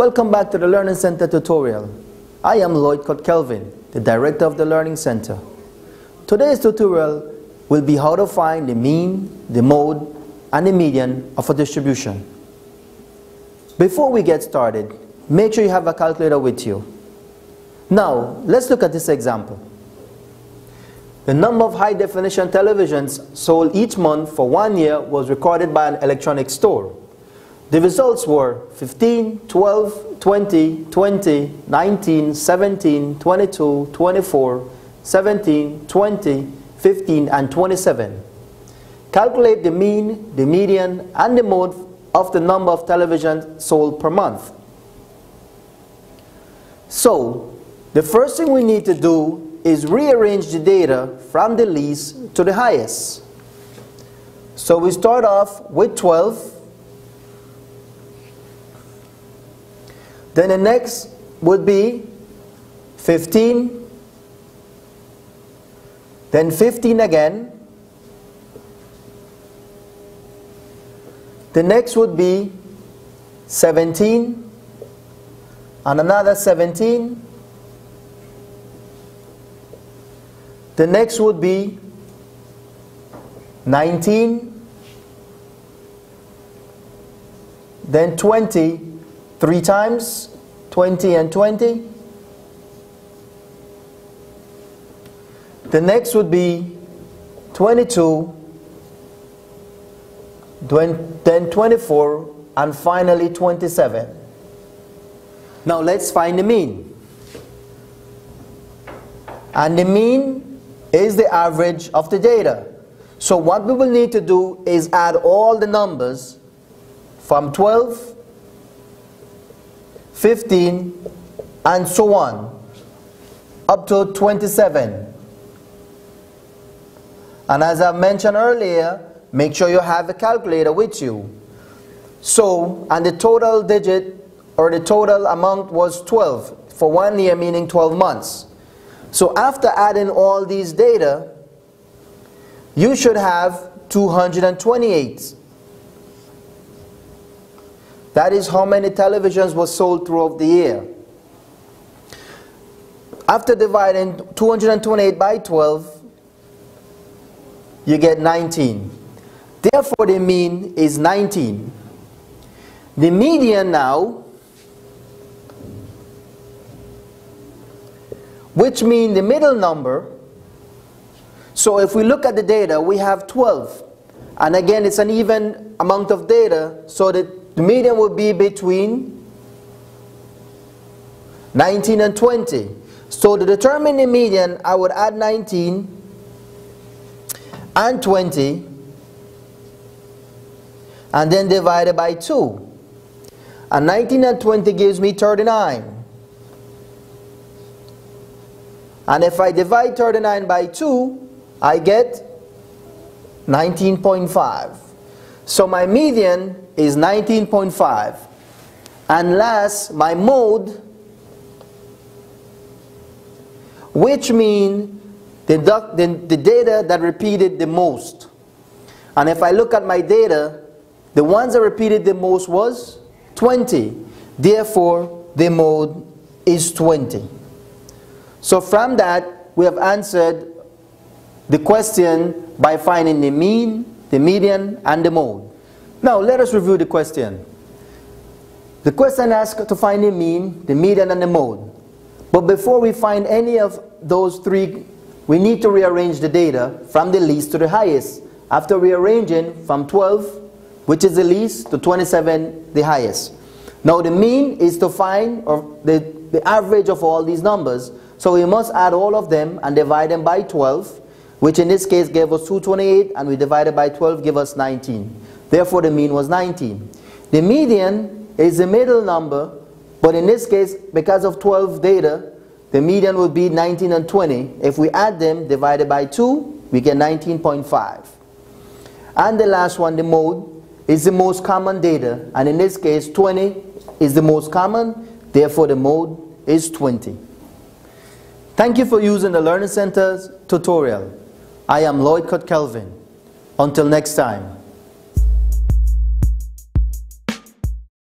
Welcome back to the Learning Center tutorial. I am Lloyd Kelvin, the director of the Learning Center. Today's tutorial will be how to find the mean, the mode, and the median of a distribution. Before we get started, make sure you have a calculator with you. Now, let's look at this example. The number of high-definition televisions sold each month for 1 year was recorded by an electronics store. The results were 15, 12, 20, 20, 19, 17, 22, 24, 17, 20, 15, and 27. Calculate the mean, the median, and the mode of the number of televisions sold per month. So, the first thing we need to do is rearrange the data from the least to the highest. So we start off with 12. Then the next would be 15. Then 15 again. The next would be 17. And another 17. The next would be 19, then 20, 3 times, 20 and 20. The next would be 22, then 24, and finally 27. Now let's find the mean. And the mean is the average of the data. So what we will need to do is add all the numbers from 12, 15, and so on, up to 27. And as I mentioned earlier, make sure you have a calculator with you. So, and the total digit, or the total amount was 12, for 1 year, meaning 12 months. So after adding all these data, you should have 228. That is how many televisions were sold throughout the year. After dividing 228 by 12, you get 19. Therefore, the mean is 19. The median now, which means the middle number. So if we look at the data, we have 12. And again, it's an even amount of data, so that the median would be between 19 and 20. So to determine the median, I would add 19 and 20, and then divide it by 2. And 19 and 20 gives me 39. And if I divide 39 by 2, I get 19.5. So my median is 19.5. And last, my mode, which means the data that repeated the most. And if I look at my data, the ones that repeated the most was 20. Therefore, the mode is 20. So from that, we have answered the question by finding the mean, the median, and the mode. Now let us review the question. The question asks to find the mean, the median, and the mode. But before we find any of those three, we need to rearrange the data from the least to the highest. After rearranging from 12, which is the least, to 27, the highest. Now the mean is to find the average of all these numbers. So we must add all of them and divide them by 12, which in this case gave us 228, and we divided by 12 give us 19. Therefore the mean was 19. The median is the middle number, but in this case, because of 12 data, the median would be 19 and 20. If we add them, divided by 2, we get 19.5. And the last one, the mode, is the most common data, and in this case 20 is the most common, therefore the mode is 20. Thank you for using the Learning Center's tutorial. I am Lloyd Kelvin. Until next time.